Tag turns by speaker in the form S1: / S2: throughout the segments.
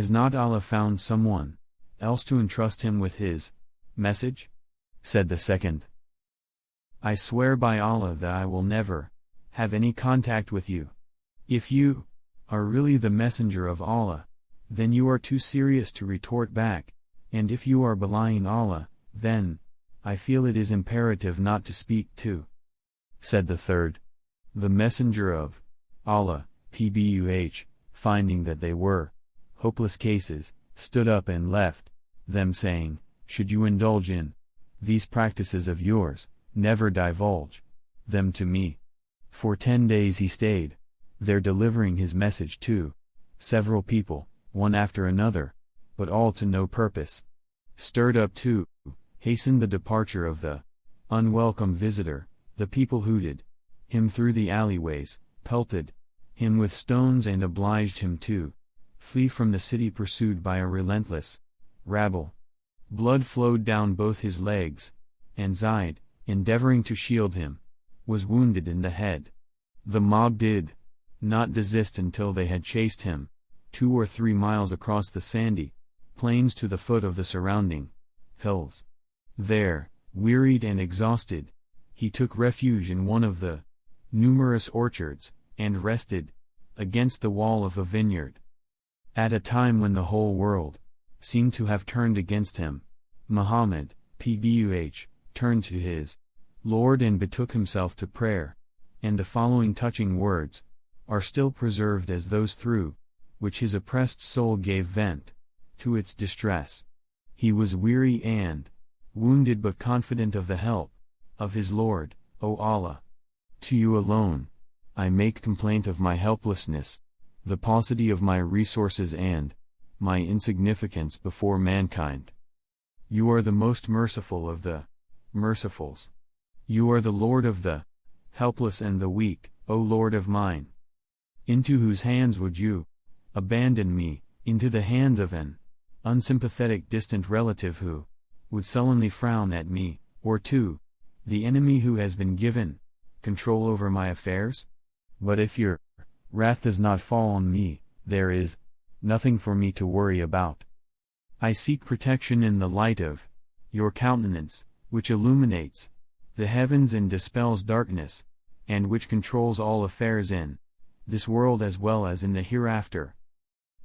S1: Has not Allah found someone else to entrust him with his message? Said the second. I swear by Allah that I will never have any contact with you. If you are really the messenger of Allah, then you are too serious to retort back, and if you are belying Allah, then I feel it is imperative not to speak too. Said the third. The messenger of Allah, PBUH, finding that they were hopeless cases, stood up and left them, saying, should you indulge in these practices of yours, never divulge them to me. For 10 days he stayed there, delivering his message to several people, one after another, but all to no purpose. Stirred up to hasten the departure of the unwelcome visitor, the people hooted him through the alleyways, pelted him with stones, and obliged him to flee from the city, pursued by a relentless rabble. Blood flowed down both his legs, and Zaid, endeavoring to shield him, was wounded in the head. The mob did not desist until they had chased him 2 or 3 miles across the sandy plains to the foot of the surrounding hills. There, wearied and exhausted, he took refuge in one of the numerous orchards, and rested against the wall of a vineyard. At a time when the whole world seemed to have turned against him, Muhammad, PBUH, turned to his Lord and betook himself to prayer, and the following touching words are still preserved as those through which his oppressed soul gave vent to its distress. He was weary and wounded, but confident of the help of his Lord. O Allah, to you alone I make complaint of my helplessness, the paucity of my resources, and my insignificance before mankind. You are the most merciful of the mercifuls. You are the Lord of the helpless and the weak, O Lord of mine. Into whose hands would you abandon me? Into the hands of an unsympathetic distant relative who would sullenly frown at me, or to the enemy who has been given control over my affairs? But if your wrath does not fall on me, there is nothing for me to worry about. I seek protection in the light of your countenance, which illuminates the heavens and dispels darkness, and which controls all affairs in this world as well as in the hereafter.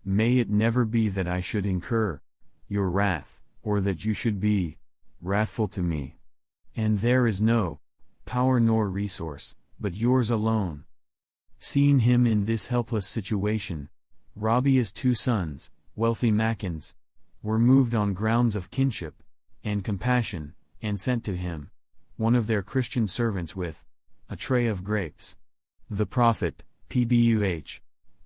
S1: May it never be that I should incur your wrath, or that you should be wrathful to me. And there is no power nor resource but yours alone. Seeing him in this helpless situation, Rabia's 2 sons, wealthy Makkans, were moved on grounds of kinship and compassion, and sent to him one of their Christian servants with a tray of grapes. The Prophet, PBUH,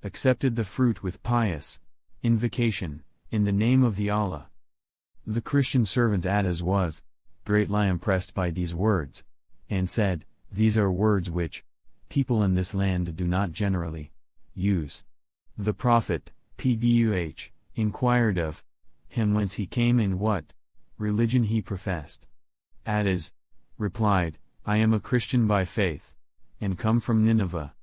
S1: accepted the fruit with pious invocation, in the name of the Allah. The Christian servant Adas was greatly impressed by these words, and said, these are words which people in this land do not generally use. The Prophet, PBUH, inquired of him whence he came and what religion he professed. Adas replied, I am a Christian by faith, and come from Nineveh.